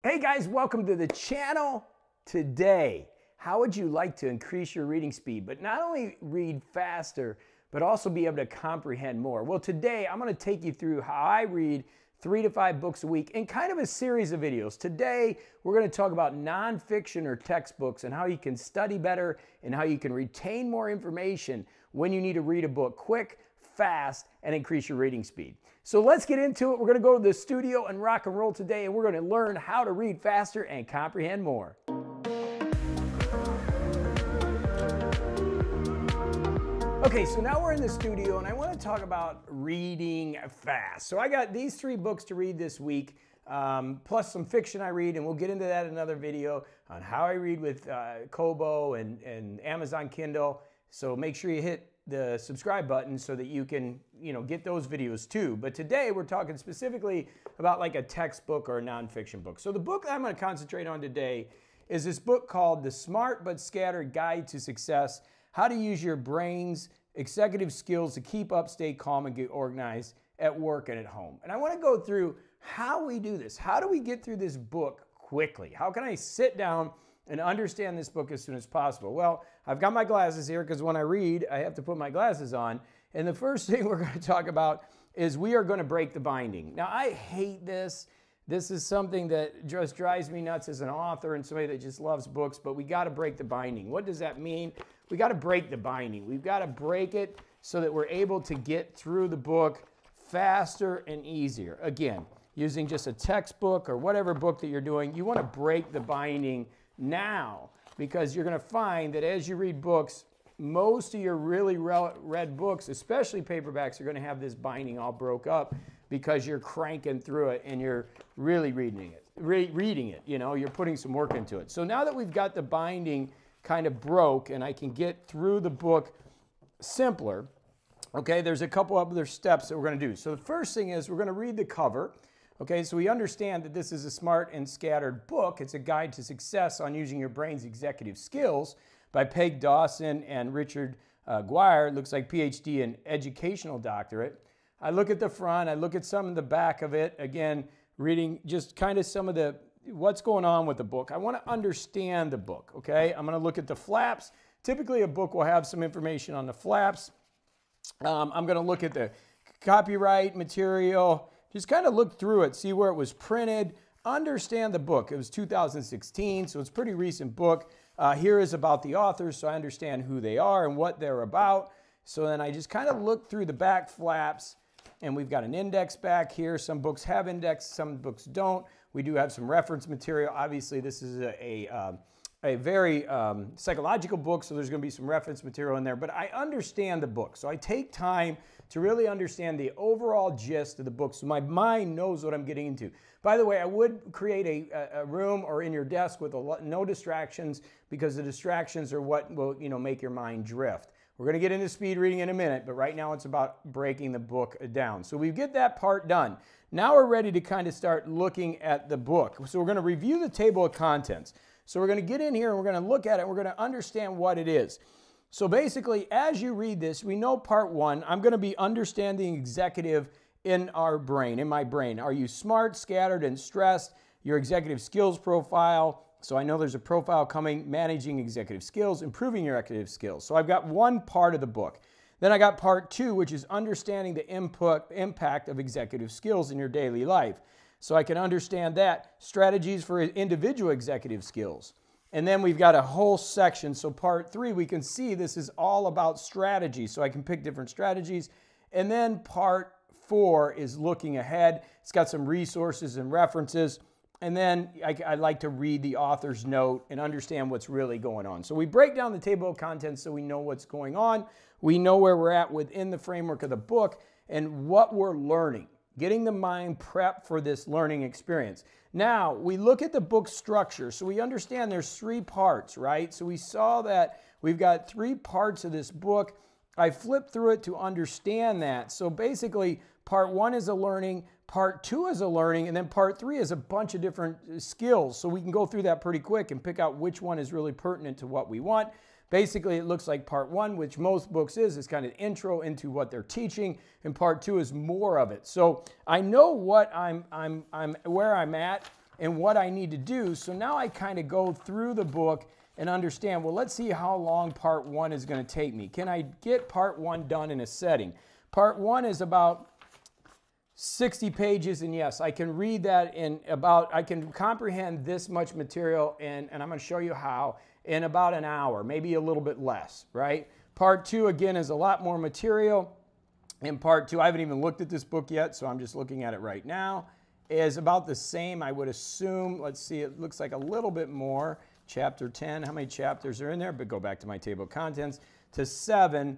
Hey guys, welcome to the channel. Today, how would you like to increase your reading speed, but not only read faster, but also be able to comprehend more? Well, today I'm going to take you through how I read 3 to 5 books a week in kind of a series of videos. Today, we're going to talk about nonfiction or textbooks and how you can study better and how you can retain more information when you need to read a book quick, fast, and increase your reading speed. So let's get into it. We're going to go to the studio and rock and roll today, and we're going to learn how to read faster and comprehend more. Okay, so now we're in the studio, and I want to talk about reading fast. So I got these 3 books to read this week, plus some fiction I read, and we'll get into that in another video on how I read with Kobo and Amazon Kindle. So make sure you hit the subscribe button so that you can, get those videos too. But today we're talking specifically about like a textbook or a nonfiction book. So the book I'm going to concentrate on today is this book called The Smart But Scattered Guide to Success: How to Use Your Brain's Executive Skills to Keep Up, Stay Calm, and Get Organized at Work and at Home. And I want to go through how we do this. How do we get through this book quickly? How can I sit down and understand this book as soon as possible? Well, I've got my glasses here because when I read, I have to put my glasses on. And the first thing we're going to talk about is we are going to break the binding. Now, I hate this. This is something that just drives me nuts as an author and somebody that just loves books, but we got to break the binding. What does that mean? We got to break the binding. We've got to break it so that we're able to get through the book faster and easier. Again, using just a textbook or whatever book that you're doing, you want to break the binding now, because you're going to find that as you read books, most of your really read books, especially paperbacks, are going to have this binding all broke up because you're cranking through it and you're really reading it. You're putting some work into it. So now that we've got the binding kind of broke and I can get through the book simpler, okay, there's a couple other steps that we're going to do. So the first thing is we're going to read the cover. Okay, so we understand that this is a smart and scattered book. It's a guide to success on using your brain's executive skills by Peg Dawson and Richard Guire. Looks like PhD and educational doctorate. I look at the front, I look at some of the back of it. Again, reading just kind of some of what's going on with the book. I want to understand the book, okay? I'm going to look at the flaps. Typically, a book will have some information on the flaps. I'm going to look at the copyright material. Just kind of look through it, see where it was printed, understand the book. It was 2016, so it's a pretty recent book. Here is about the authors, so I understand who they are and what they're about. So then I just kind of look through the back flaps, and we've got an index back here. Some books have index, some books don't. We do have some reference material. Obviously, this is a very psychological book, so there's going to be some reference material in there, but I understand the book. So I take time to really understand the overall gist of the book so my mind knows what I'm getting into. By the way, I would create a room or in your desk with no distractions, because the distractions are what will make your mind drift. We're going to get into speed reading in a minute, but right now it's about breaking the book down. So we get that part done. Now we're ready to kind of start looking at the book. So we're going to review the table of contents. So we're going to get in here and we're going to look at it. We're going to understand what it is. So basically, as you read this, we know part 1, I'm going to be understanding executive in our brain, in my brain. Are you smart, scattered, and stressed? Your executive skills profile. So I know there's a profile coming, managing executive skills, improving your executive skills. So I've got one part of the book. Then I got part 2, which is understanding the impact of executive skills in your daily life. So I can understand that. Strategies for individual executive skills. And then we've got a whole section. So part 3, we can see this is all about strategy. So I can pick different strategies. And then part 4 is looking ahead. It's got some resources and references. And then I like to read the author's note and understand what's really going on. So we break down the table of contents so we know what's going on. We know where we're at within the framework of the book and what we're learning. Getting the mind prepped for this learning experience. Now, we look at the book structure. So we understand there's 3 parts, right? So we saw that we've got 3 parts of this book. I flipped through it to understand that. So basically, part 1 is a learning, part 2 is a learning, and then part 3 is a bunch of different skills. So we can go through that pretty quick and pick out which one is really pertinent to what we want. Basically, it looks like part 1, which most books is kind of intro into what they're teaching, and part 2 is more of it. So I know what where I'm at and what I need to do. So now I kind of go through the book and understand, well, let's see how long part 1 is going to take me. Can I get part 1 done in a setting? Part 1 is about 60 pages, and yes, I can read that I can comprehend this much material, and I'm going to show you how, in about an hour, maybe a little bit less, right? Part 2, again, is a lot more material. In part 2, I haven't even looked at this book yet, so I'm just looking at it right now, is about the same, I would assume. Let's see, it looks like a little bit more. Chapter 10, how many chapters are in there? But go back to my table of contents, to 7.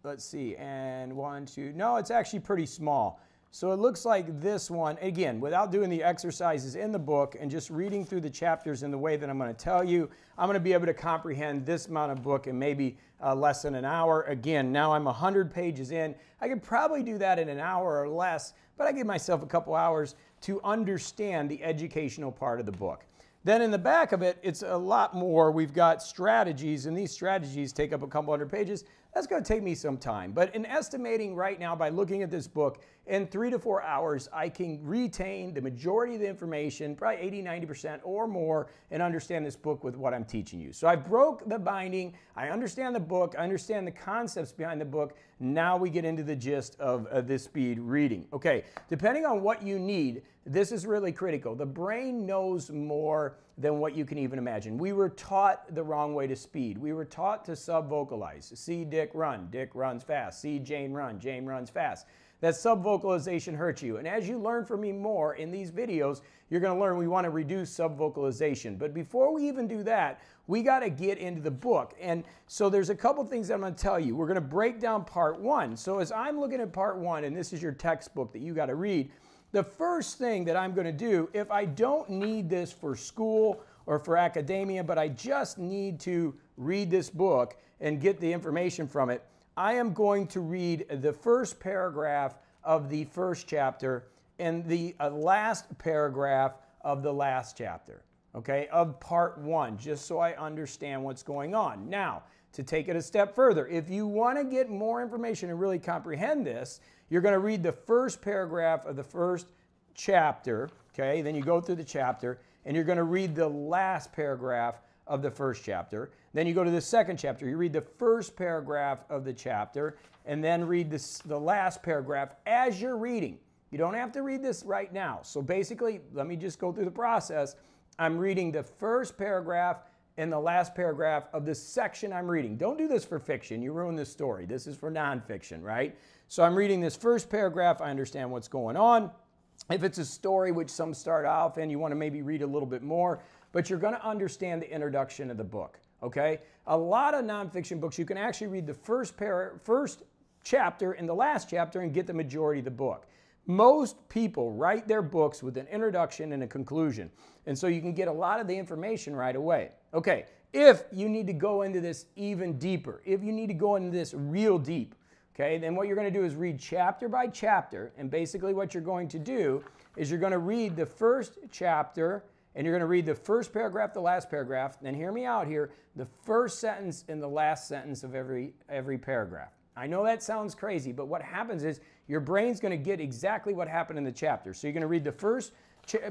Let's see, and 1, 2, no, it's actually pretty small. So it looks like this one, again, without doing the exercises in the book and just reading through the chapters in the way that I'm going to tell you, I'm going to be able to comprehend this amount of book in maybe less than an hour. Again, now I'm 100 pages in. I could probably do that in an hour or less, but I give myself a couple hours to understand the educational part of the book. Then in the back of it, it's a lot more. We've got strategies, and these strategies take up a couple hundred pages. That's going to take me some time. But in estimating right now, by looking at this book, in 3 to 4 hours, I can retain the majority of the information, probably 80–90% or more, and understand this book with what I'm teaching you. So I broke the binding. I understand the book. I understand the concepts behind the book. Now we get into the gist of this speed reading. Okay, depending on what you need, this is really critical. The brain knows more than what you can even imagine. We were taught the wrong way to speed. We were taught to sub-vocalize. See Dick run, Dick runs fast. See Jane run, Jane runs fast. That sub-vocalization hurts you. And as you learn from me more in these videos, you're going to learn we want to reduce sub-vocalization. But before we even do that, we got to get into the book. And so there's a couple things I'm going to tell you. We're going to break down part 1. So as I'm looking at part 1, and this is your textbook that you got to read, the first thing that I'm going to do, if I don't need this for school or for academia, but I just need to read this book and get the information from it, I am going to read the first paragraph of the first chapter and the last paragraph of the last chapter, okay, of part 1, just so I understand what's going on. Now, to take it a step further, if you want to get more information and really comprehend this, you're going to read the first paragraph of the first chapter, okay, then you go through the chapter, and you're going to read the last paragraph of the first chapter. Then you go to the second chapter. You read the first paragraph of the chapter, and then read the last paragraph as you're reading. You don't have to read this right now. So basically, let me just go through the process. I'm reading the first paragraph and the last paragraph of the section I'm reading. Don't do this for fiction. You ruin the story. This is for nonfiction, right? So I'm reading this first paragraph. I understand what's going on. If it's a story, which some start off in, you want to maybe read a little bit more, but you're going to understand the introduction of the book, okay? A lot of nonfiction books, you can actually read the first chapter and the last chapter and get the majority of the book. Most people write their books with an introduction and a conclusion, and so you can get a lot of the information right away. Okay, if you need to go into this even deeper, if you need to go into this real deep, okay, then what you're going to do is read chapter by chapter, and basically what you're going to do is you're going to read the first chapter, and you're going to read the first paragraph, the last paragraph, then hear me out here, the first sentence and the last sentence of every paragraph. I know that sounds crazy, but what happens is your brain's going to get exactly what happened in the chapter. So you're going to read the first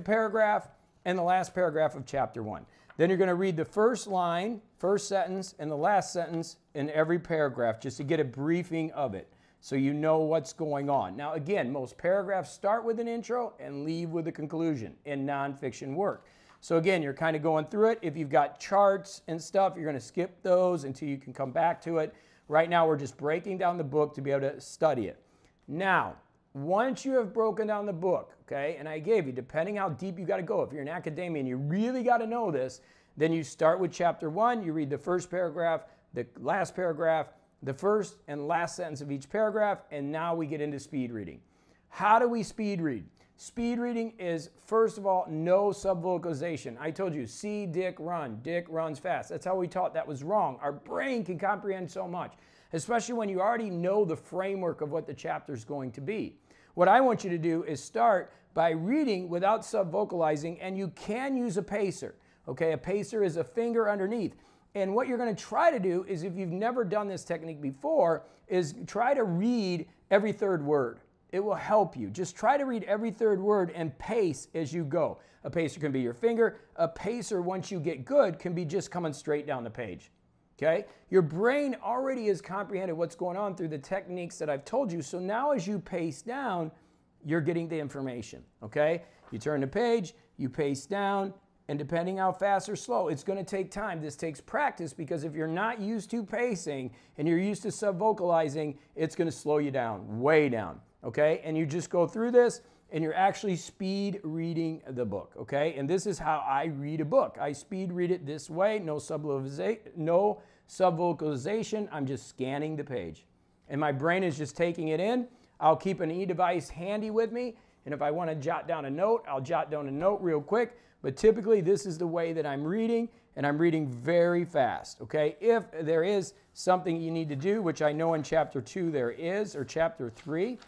paragraph and the last paragraph of chapter 1. Then you're going to read the first line, first sentence, and the last sentence in every paragraph just to get a briefing of it so you know what's going on. Now, again, most paragraphs start with an intro and leave with a conclusion in nonfiction work. So again, you're kind of going through it. If you've got charts and stuff, you're going to skip those until you can come back to it. Right now, we're just breaking down the book to be able to study it. Now, once you have broken down the book, okay, and I gave you, depending how deep you got to go, if you're in academia and you really got to know this, then you start with chapter 1, you read the first paragraph, the last paragraph, the first and last sentence of each paragraph, and now we get into speed reading. How do we speed read? Speed reading is, first of all, no subvocalization. I told you, see Dick run. Dick runs fast. That's how we taught. That was wrong. Our brain can comprehend so much, especially when you already know the framework of what the chapter is going to be. What I want you to do is start by reading without subvocalizing, and you can use a pacer. Okay, a pacer is a finger underneath. And what you're going to try to do is, if you've never done this technique before, is try to read every third word. It will help you. Just try to read every third word and pace as you go. A pacer can be your finger. A pacer, once you get good, can be just coming straight down the page. Okay? Your brain already has comprehended what's going on through the techniques that I've told you. So now as you pace down, you're getting the information. Okay? You turn the page, you pace down, and depending how fast or slow, it's going to take time. This takes practice, because if you're not used to pacing and you're used to sub-vocalizing, it's going to slow you down, way down. Okay? And you just go through this, and you're actually speed reading the book. Okay? And this is how I read a book. I speed read it this way, no sub-vocalization. I'm just scanning the page. And my brain is just taking it in. I'll keep an e-device handy with me, and if I want to jot down a note, I'll jot down a note real quick. But typically, this is the way that I'm reading, and I'm reading very fast, okay? If there is something you need to do, which I know in Chapter 2 there is, or Chapter 3,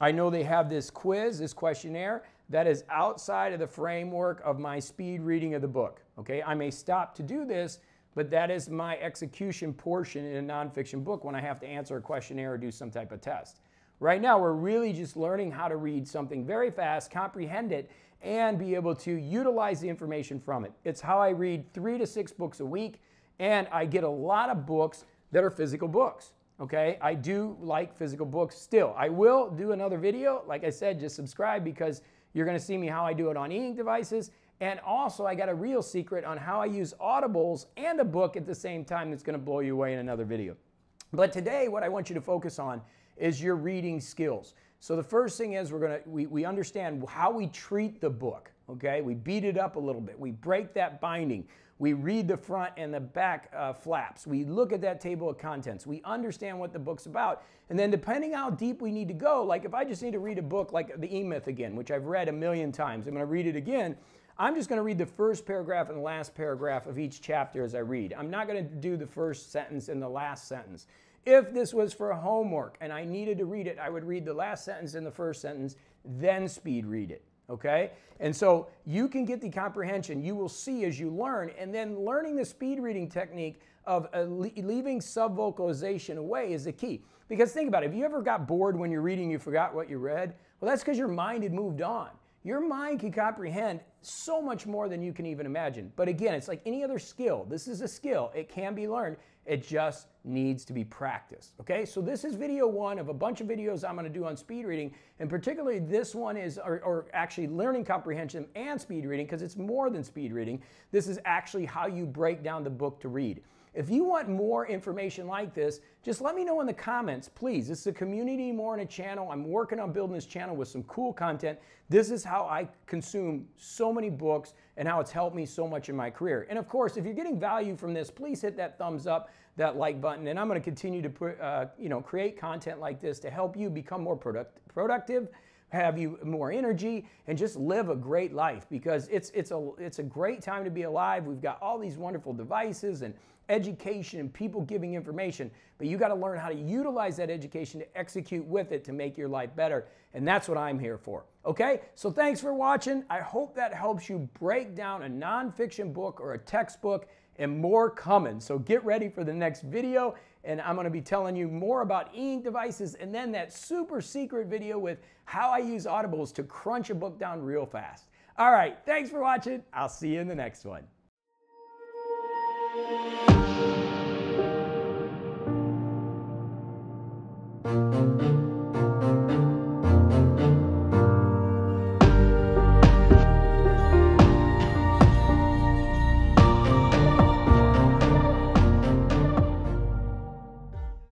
I know they have this quiz, this questionnaire, that is outside of the framework of my speed reading of the book, okay? I may stop to do this, but that is my execution portion in a nonfiction book when I have to answer a questionnaire or do some type of test. Right now, we're really just learning how to read something very fast, comprehend it, and be able to utilize the information from it. It's how I read 3 to 6 books a week, and I get a lot of books that are physical books, okay? I do like physical books still. I will do another video. Like I said, just subscribe, because you're going to see me how I do it on e-ink devices. And also, I got a real secret on how I use audibles and a book at the same time that's going to blow you away in another video. But today, what I want you to focus on is your reading skills. So the first thing is we understand how we treat the book, okay? We beat it up a little bit. We break that binding. We read the front and the back flaps. We look at that table of contents. We understand what the book's about. And then depending how deep we need to go, like if I just need to read a book like The E-Myth again, which I've read a million times, I'm going to read it again. I'm just going to read the first paragraph and the last paragraph of each chapter as I read. I'm not going to do the first sentence and the last sentence. If this was for homework and I needed to read it, I would read the last sentence and the first sentence, then speed read it, okay? And so you can get the comprehension you will see as you learn, and then learning the speed reading technique of leaving sub-vocalization away is the key. Because think about it, if you ever got bored when you're reading, you forgot what you read, well, that's because your mind had moved on. Your mind can comprehend so much more than you can even imagine. But again, it's like any other skill. This is a skill. It can be learned. It just needs to be practiced. Okay, so this is video 1 of a bunch of videos I'm going to do on speed reading, and particularly this one is, or actually learning comprehension and speed reading, because it's more than speed reading. This is actually how you break down the book to read. If you want more information like this, just let me know in the comments, please. This is a community more than a channel. I'm working on building this channel with some cool content. This is how I consume so many books and how it's helped me so much in my career. And of course, if you're getting value from this, please hit that thumbs up, that like button, and I'm going to continue to create content like this to help you become more productive, have you more energy, and just live a great life, because it's a great time to be alive. We've got all these wonderful devices and education and people giving information, but you got to learn how to utilize that education to execute with it to make your life better, and that's what I'm here for. Okay, so thanks for watching. I hope that helps you break down a nonfiction book or a textbook, and more coming. So get ready for the next video, and I'm going to be telling you more about e-ink devices, and then that super secret video with how I use audibles to crunch a book down real fast. All right, thanks for watching. I'll see you in the next one.